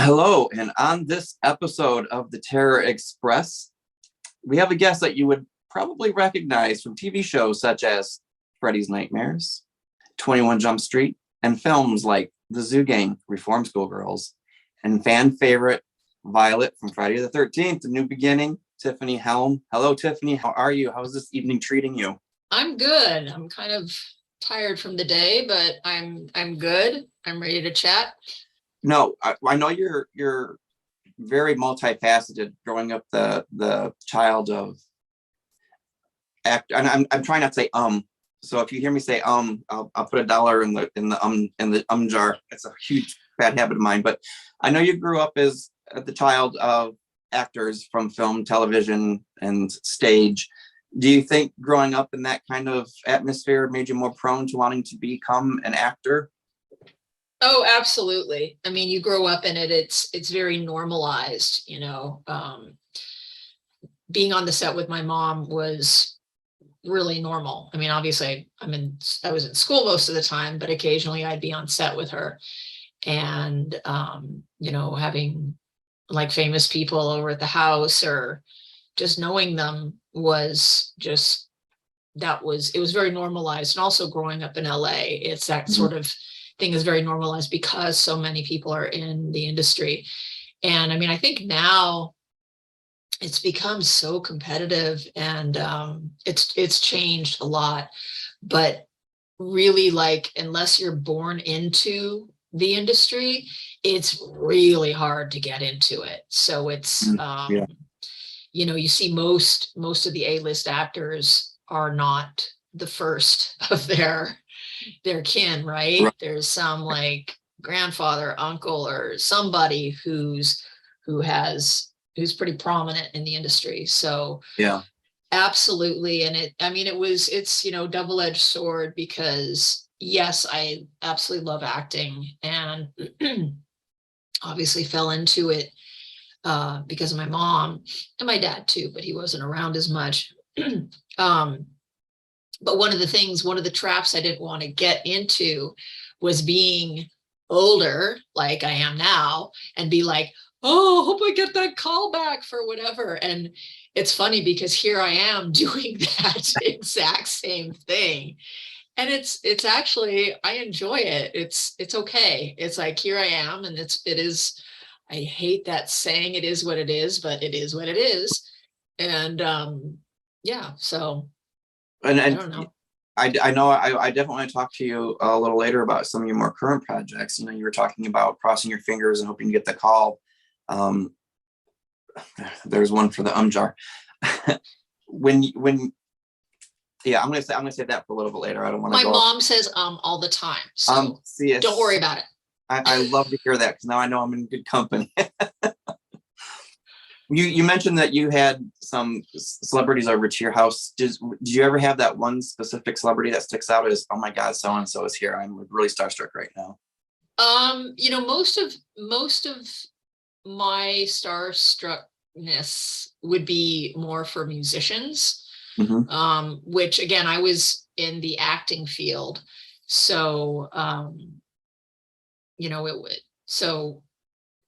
Hello, and on this episode of the Terror Express, we have a guest that you would probably recognize from TV shows such as Freddy's Nightmares, 21 Jump Street, and films like The Zoo Gang, Reform School Girls, and fan favorite Violet from Friday the 13th, A New Beginning, Tiffany Helm. Hello, Tiffany. How are you? How's this evening treating you? I'm good. I'm kind of tired from the day, but I'm good. I'm ready to chat. No, I know you're very multifaceted, growing up the child of act, and I'm trying not to say So if you hear me say I'll put $1 in the jar. It's a huge bad habit of mine. But I know you grew up as the child of actors from film, television, and stage. Do you think growing up in that kind of atmosphere made you more prone to wanting to become an actor? Oh, absolutely. I mean, you grow up in it. It's very normalized, being on the set with my mom was really normal. I mean, obviously I was in school most of the time, but occasionally I'd be on set with her, and having like famous people over at the house or just knowing them was just, it was very normalized. And also growing up in LA, it's that sort of thing is very normalized because so many people are in the industry. And I mean, I think now it's become so competitive, and it's changed a lot. But really, like, unless you're born into the industry, it's really hard to get into it. So it's Yeah. you see most of the A-list actors are not the first of their kin, right? There's some like grandfather, uncle, or somebody who's pretty prominent in the industry. So Yeah. absolutely. And it's double-edged sword, because yes, I absolutely love acting, and obviously fell into it because of my mom and my dad too, but he wasn't around as much. But one of the traps I didn't want to get into was being older, like I am now, and be like, oh, hope I get that call back for whatever. And it's funny because here I am doing that exact same thing. And it's actually, I enjoy it. It's okay. It's like, here I am, and it is, I hate that saying, it is what it is, but it is what it is. And yeah, so And I don't know. I know I definitely want to talk to you a little later about some of your more current projects. You were talking about crossing your fingers and hoping to get the call. There's one for the jar. Yeah, I'm gonna save that for a little bit later. I don't want to. My mom says all the time, so see, don't worry about it. I love to hear that, because now I know I'm in good company. You mentioned that you had some celebrities over to your house. Did you ever have that one specific celebrity that sticks out as, oh my God, so and so is here? I'm really starstruck right now. Most of my starstruckness would be more for musicians, which again, I was in the acting field, so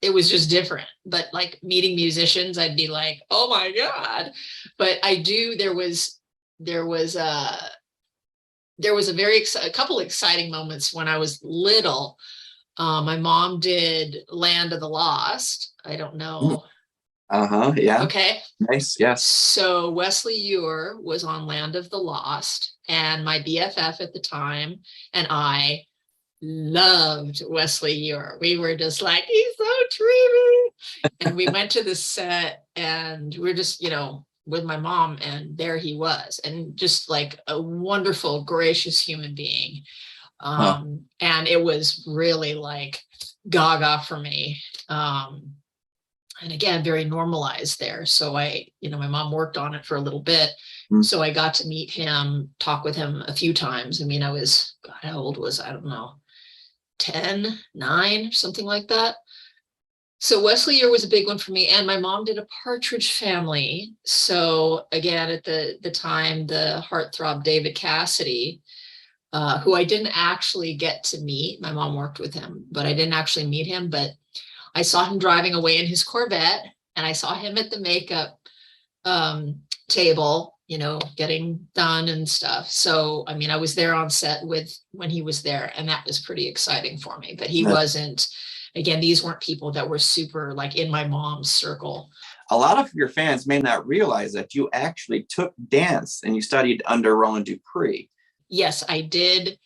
it was just different. But like meeting musicians, I'd be like, oh my God. But there was a couple exciting moments when I was little. My mom did Land of the Lost. I don't know. Yeah. Okay. Nice. Yes. So Wesley Ewer was on Land of the Lost, and my BFF at the time and I loved Wesley Ewer. We were just like, he's so dreamy. And we went to the set, and we're just, with my mom, and there he was, and just like a wonderful, gracious human being. And it was really like gaga for me. And again, very normalized there. So my mom worked on it for a little bit. So I got to meet him, talk with him a few times. I mean, I was, God, how old was I? Don't know, 10, 9, something like that. So Wesley Ewer was a big one for me. And my mom did a Partridge Family. So again, at the time, the heartthrob David Cassidy, who I didn't actually get to meet. My mom worked with him, but I didn't actually meet him. But I saw him driving away in his Corvette, and I saw him at the makeup table, getting done and stuff. So, I mean, I was there on set when he was there, and that was pretty exciting for me. But he wasn't, again, these weren't people that were super like in my mom's circle. A lot of your fans may not realize that you actually took dance and you studied under Roland Dupree. Yes, I did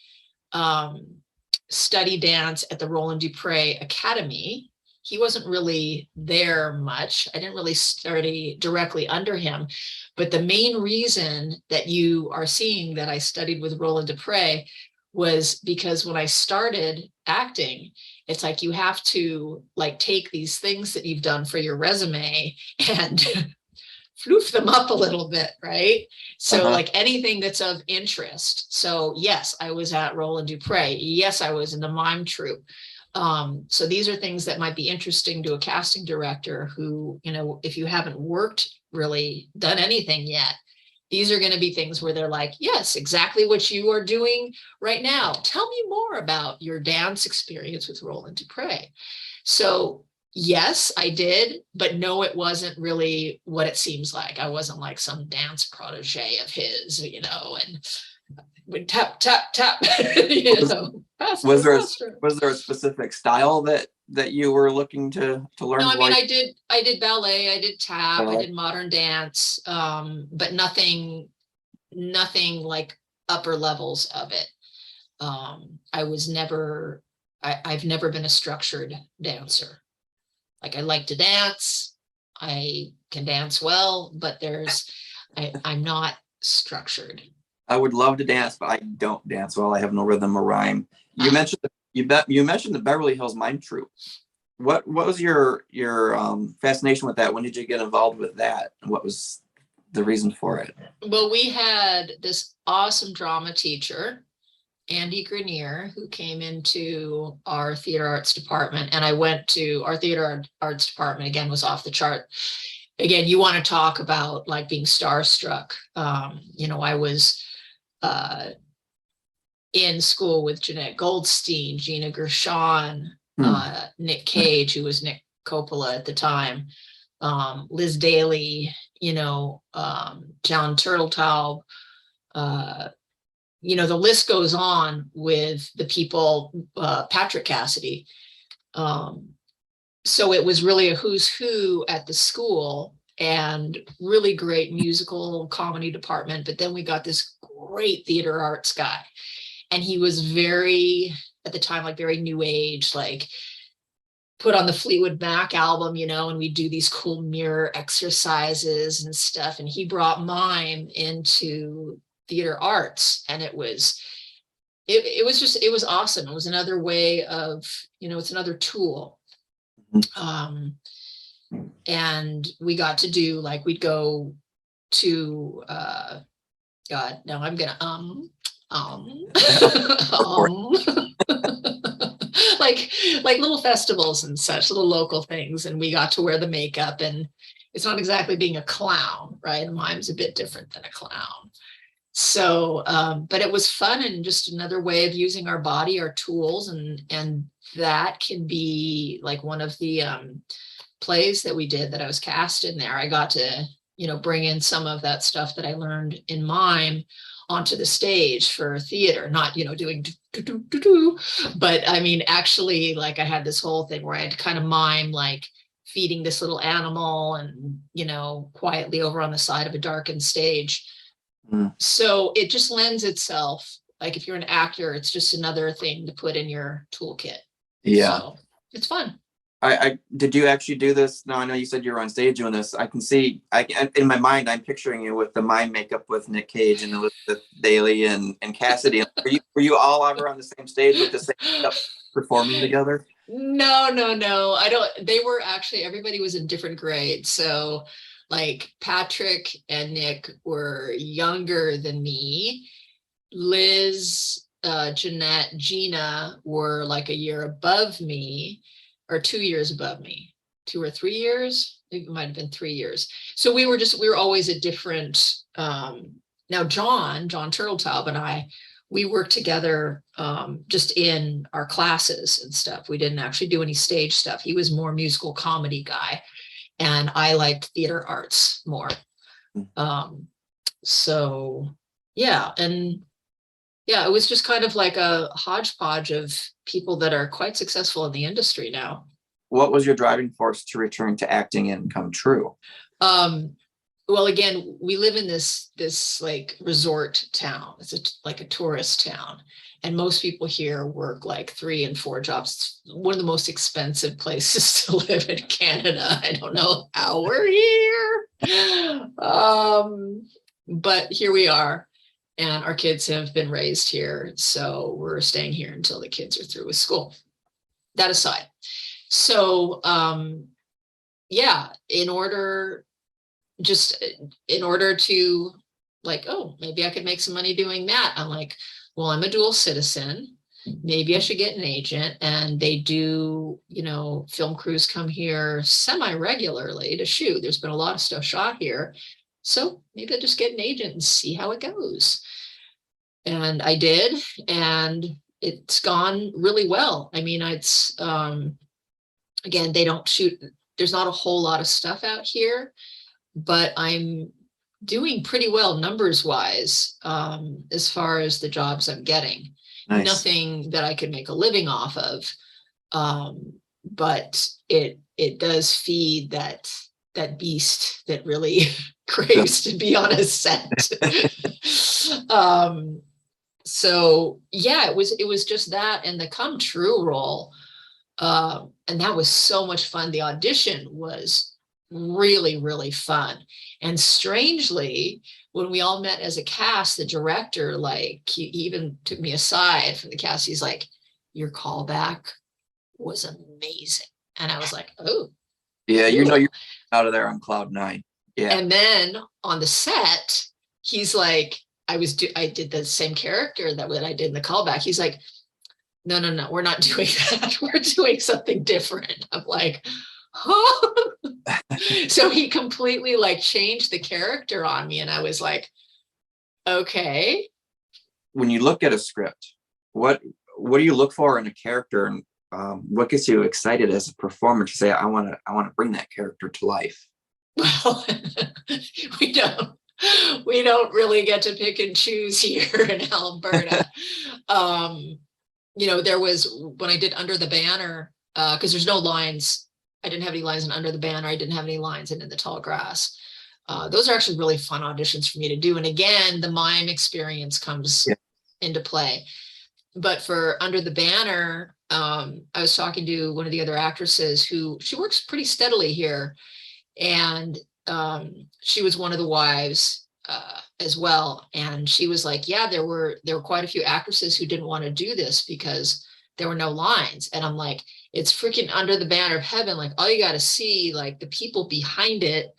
study dance at the Roland Dupree Academy. He wasn't really there much. I didn't really study directly under him. But the main reason that you are seeing that I studied with Roland Dupree was because when I started acting, it's like you have to like take these things that you've done for your resume and floof them up a little bit, right? So like anything that's of interest. So yes, I was at Roland Dupree. Yes, I was in the mime troupe. So these are things that might be interesting to a casting director who, if you haven't really done anything yet, these are going to be things where they're like, yes, exactly what you are doing right now. Tell me more about your dance experience with Roland Dupree. So yes, I did, but no, it wasn't really what it seems like. I wasn't like some dance protege of his, and would tap, tap, tap, faster, Was faster. there a specific style that you were looking to learn? No, I mean, I did ballet, I did tap, Ballet. I did modern dance, but nothing like upper levels of it. I've never been a structured dancer. Like I like to dance, I can dance well, but I'm not structured. I would love to dance, but I don't dance well. I have no rhythm or rhyme. You mentioned the Beverly Hills Mime Troup. What was your fascination with that? When did you get involved with that? And what was the reason for it? Well, we had this awesome drama teacher, Andy Grenier, who came into our theater arts department, and I went to our theater arts department. Again, was off the chart. Again, you want to talk about like being starstruck. I was in school with Jeanette Goldstein, Gina Gershon, Nick Cage, who was Nick Coppola at the time, Liz Daly, John Turteltaub, the list goes on with the people, Patrick Cassidy. So it was really a who's who at the school, and really great musical comedy department. But then we got this great theater arts guy, and he was very, at the time, like very new age, like put on the Fleetwood Mac album, and we do these cool mirror exercises and stuff. And he brought mime into theater arts, and it was awesome. It was another way of, it's another tool. And we got to do, like, we'd go to God, now I'm gonna like little festivals and such, little local things, and we got to wear the makeup, and it's not exactly being a clown, right? Mime's a bit different than a clown. So but it was fun, and just another way of using our body, our tools, and that can be like one of the plays that we did that I was cast in there. I got to bring in some of that stuff that I learned in mime onto the stage for theater, not doing but I mean, actually, like, I had this whole thing where I had to kind of mime like feeding this little animal and quietly over on the side of a darkened stage. So it just lends itself, like, if you're an actor, it's just another thing to put in your toolkit. So it's fun. I did you actually do this? No, I know you said you were on stage doing this. I can see, in my mind, I'm picturing you with the mime makeup with Nick Cage and Elizabeth Daly and Cassidy. Were you all ever on the same stage with the same stuff performing together? No. I don't. They were actually, everybody was in different grades. So like Patrick and Nick were younger than me. Liz, Jeanette, Gina were like a year above me, or 2 years above me, 2 or 3 years. It might have been 3 years. So we were always at different, now John Turteltaub and I we worked together just in our classes and stuff. We didn't actually do any stage stuff. He was more musical comedy guy, and I liked theater arts more. So yeah, and yeah, it was just kind of like a hodgepodge of people that are quite successful in the industry now. What was your driving force to return to acting and come true? Well, again, we live in this like resort town. It's like a tourist town. And most people here work like 3 and 4 jobs. It's one of the most expensive places to live in Canada. I don't know how we're here. But here we are. And our kids have been raised here. So we're staying here until the kids are through with school. That aside. So yeah, in order to like, oh, maybe I could make some money doing that. I'm like, well, I'm a dual citizen. Maybe I should get an agent. And they do, film crews come here semi-regularly to shoot. There's been a lot of stuff shot here. So maybe I'll just get an agent and see how it goes. And I did, and it's gone really well. I mean, it's, again, they don't shoot, there's not a whole lot of stuff out here, but I'm doing pretty well numbers wise, as far as the jobs I'm getting. Nice. Nothing that I could make a living off of. But it does feed that beast that really craves to be on a set. So yeah, it was just that, and the come true role. And that was so much fun. The audition was really, really fun. And strangely, when we all met as a cast, the director, like, he even took me aside from the cast. He's like, your callback was amazing. And I was like, oh. Yeah, you're out of there on cloud 9. Yeah. And then on the set, he's like, I did the same character that I did in the callback. He's like, no, we're not doing that. We're doing something different. I'm like, oh. So he completely like changed the character on me. And I was like, okay. When you look at a script, what do you look for in a character, and what gets you excited as a performer to say, I want to bring that character to life? Well, we don't really get to pick and choose here in Alberta. There was, when I did Under the Banner, because there's no lines. I didn't have any lines in Under the Banner. I didn't have any lines in The Tall Grass. Those are actually really fun auditions for me to do. And again, the mime experience comes into play. But for Under the Banner, I was talking to one of the other actresses she works pretty steadily here. And she was one of the wives as well. And she was like, yeah, there were quite a few actresses who didn't want to do this because there were no lines. And I'm like, it's freaking Under the Banner of Heaven. Like, all you got to see, like, the people behind it,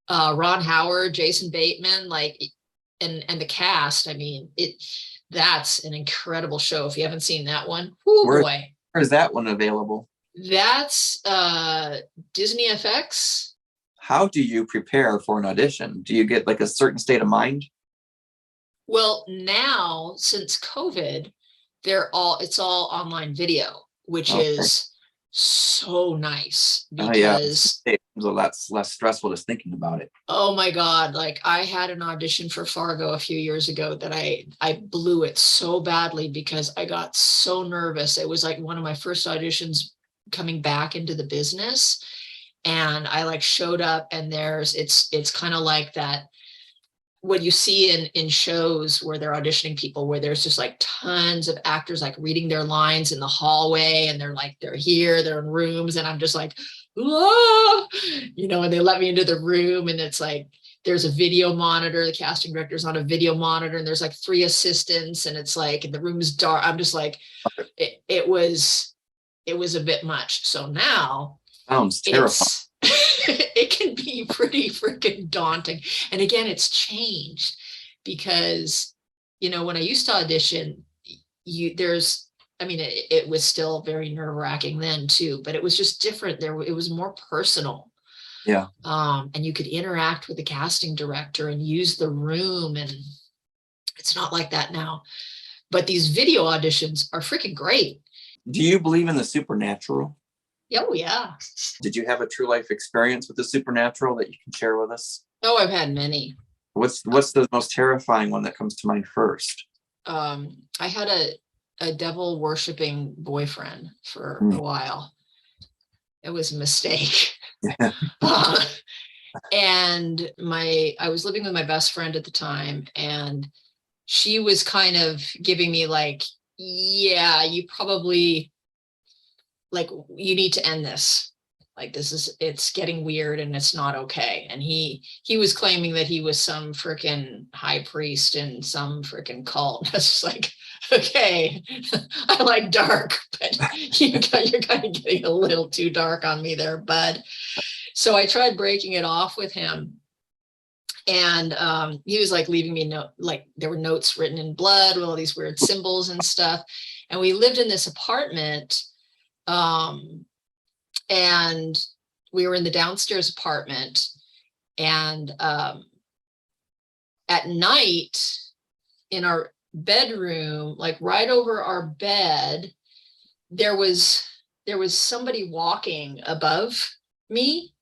Ron Howard, Jason Bateman, like, and the cast. I mean, that's an incredible show. If you haven't seen that one, boy. Where's that one available? That's Disney FX. How do you prepare for an audition? Do you get like a certain state of mind? Well, now since COVID, it's all online video, which is so nice because it's a lot less stressful just thinking about it. Oh my God. Like, I had an audition for Fargo a few years ago that I blew it so badly because I got so nervous. It was like one of my first auditions coming back into the business. And I like showed up, and it's kind of like that, what you see in shows where they're auditioning people, where there's just like tons of actors like reading their lines in the hallway, and they're here, they're in rooms, and I'm just like, oh, and they let me into the room, and it's like, there's a video monitor, the casting director's on a video monitor, and there's like 3 assistants, and it's like, and the room's dark. I'm just like, it was a bit much. So now, sounds terrifying. It can be pretty freaking daunting. And again, it's changed because, when I used to audition, it was still very nerve-wracking then too, but it was just different. It was more personal. Yeah. And you could interact with the casting director and use the room, and it's not like that now. But these video auditions are freaking great. Do you believe in the supernatural? Oh, yeah. Did you have a true life experience with the supernatural that you can share with us? Oh, I've had many. What's the most terrifying one that comes to mind first? I had a devil worshiping boyfriend for a while. It was a mistake. And I was living with my best friend at the time, and she was kind of giving me like, yeah, you probably, like, you need to end this. Like, it's getting weird and it's not okay. And he was claiming that he was some freaking high priest in some freaking cult. That's just like, okay, I like dark, but you're kind of getting a little too dark on me there, bud. So I tried breaking it off with him. And he was like leaving me like there were notes written in blood with all these weird symbols and stuff. And we lived in this apartment. And we were in the downstairs apartment. And at night in our bedroom, like right over our bed, there was somebody walking above me.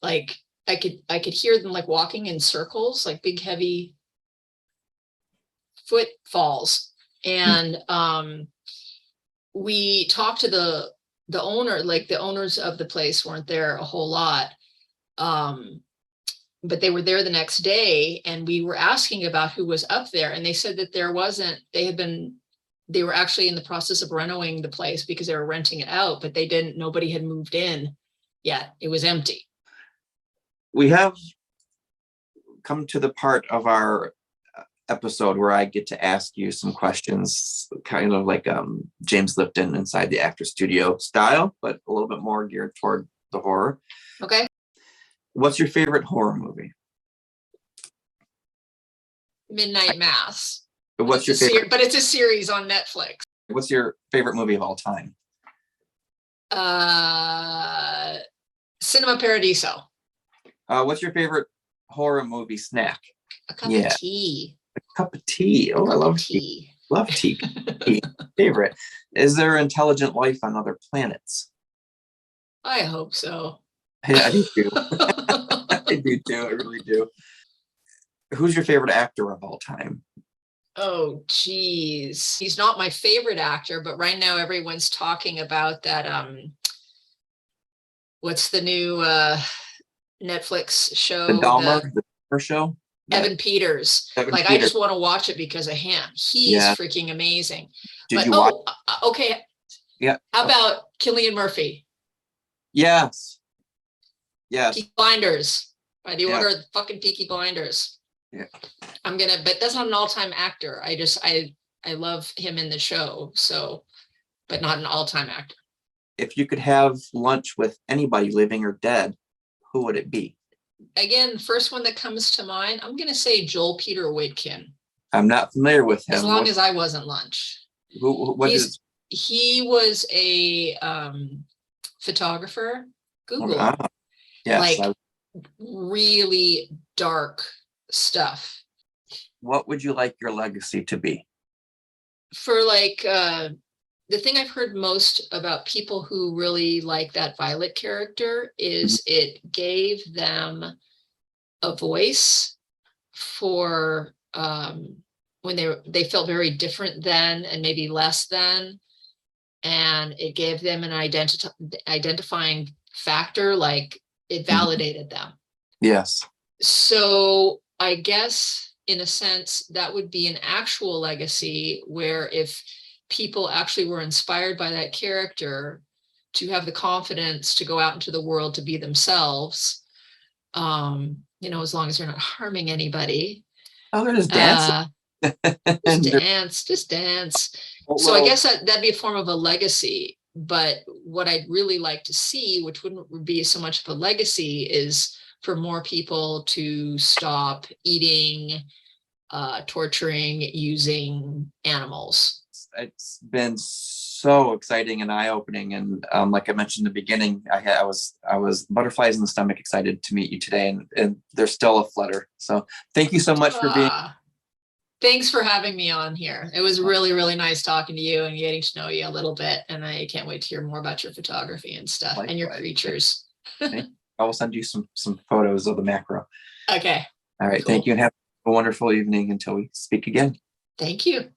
Like I could hear them like walking in circles, like big heavy footfalls. And we talked to the owner, like the owners of the place weren't there a whole lot. But they were there the next day, and we were asking about who was up there, and they said that there wasn't. They were actually in the process of renovating the place because they were renting it out, but nobody had moved in yet. It was empty. We have come to the part of our episode where I get to ask you some questions, kind of like James Lipton Inside the Actor Studio style, but a little bit more geared toward the horror. Okay. What's your favorite horror movie? Midnight Mass. What's your favorite? But it's a series on Netflix. What's your favorite movie of all time? Cinema Paradiso. What's your favorite horror movie snack? A cup of tea. A cup of tea. Oh, I love tea. Love tea. Tea. Favorite. Is there intelligent life on other planets? I hope so. Yeah, I do too. I do too. I really do. Who's your favorite actor of all time? Oh, geez. He's not my favorite actor, but right now everyone's talking about that. What's the new Netflix show? The Dahmer show? Evan Peters. I just want to watch it because of him. He's freaking amazing. Did you watch? Okay. Yeah. How about Cillian Murphy? Yes. Yes. Peaky Blinders. By the order of the fucking Peaky Blinders. Yeah. But that's not an all-time actor. I love him in the show. So, but not an all-time actor. If you could have lunch with anybody living or dead, who would it be? Again, first one that comes to mind, I'm going to say Joel Peter Witkin. I'm not familiar with him. As long as I wasn't lunch. He was a photographer. Google. Yes. Really dark stuff. What would you like your legacy to be? For the thing I've heard most about people who really like that Violet character is it gave them a voice for when they felt very different then and maybe less than, and it gave them an identifying factor, like it validated them. Yes. So I guess in a sense that would be an actual legacy, where if people actually were inspired by that character to have the confidence to go out into the world to be themselves, as long as they're not harming anybody. Oh, they're just dancing. Just dance. So I guess that'd be a form of a legacy. But what I'd really like to see, which wouldn't be so much of a legacy, is for more people to stop eating, torturing, using animals. It's been so exciting and eye-opening, and like I mentioned in the beginning, I was butterflies in the stomach, excited to meet you today, and there's still a flutter. So thank you so much for being Thanks for having me on here. It was really, really nice talking to you and getting to know you a little bit. And I can't wait to hear more about your photography and stuff and your creatures. I will send you some photos of the macro. Okay. All right. Cool. Thank you, and have a wonderful evening until we speak again. Thank you.